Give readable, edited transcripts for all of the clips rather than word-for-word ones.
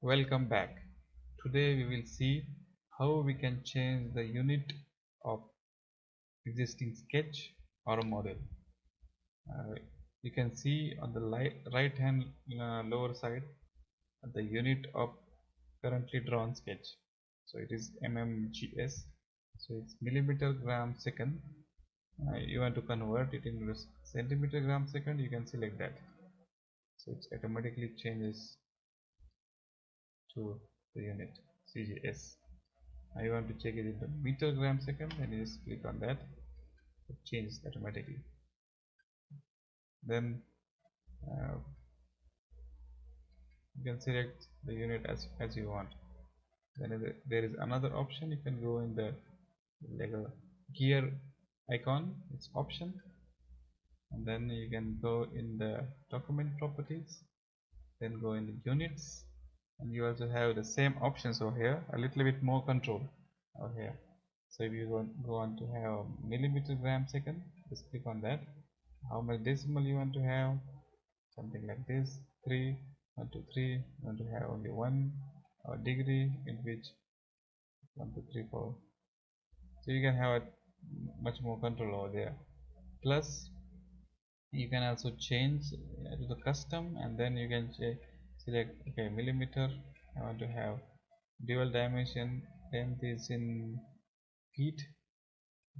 Welcome back. Today we will see how we can change the unit of existing sketch or model. Uh, you can see on the right hand lower side the unit of currently drawn sketch. So it is mmgs. So it's millimeter gram second. You want to convert it into centimeter gram second. You can select that. So it automatically changes to the unit CGS. Now you want to check it into meter gram second, then you just click on that. It changes automatically. Then you can select the unit as you want. Then there is another option. You can go in the like a gear icon, it's option, and then you can go in the document properties, then go in the units, and you also have the same options over here, a little bit more control over here. So if you go on to have millimeter gram second, just click on that. How much decimal you want to have, something like this, 3, 1 to 3, you want to have only 1, or degree in which 1 to 3, 4. So you can have much more control over there. Plus you can also change to the custom, and then you can select okay, millimeter I want to have dual dimension, length is in feet,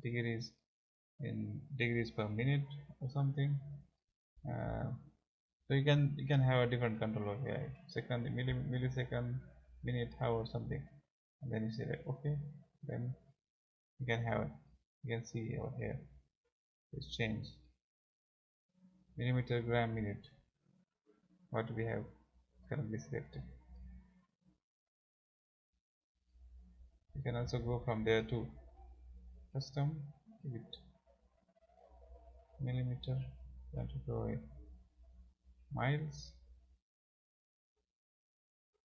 degrees in degrees per minute or something. So you can have a different control over here, second, millisecond, minute, hour, something, and then you select okay. Then you can have, you can see over here it's changed millimeter gram minute what we have currently selected. You can also go from there to custom with millimeter, you want to go in miles.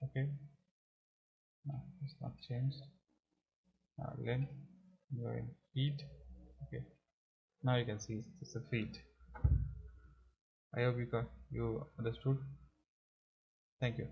Okay, no, it's not changed. Length, go in feet. Okay, now you can see it's a feet. I hope you understood. Thank you.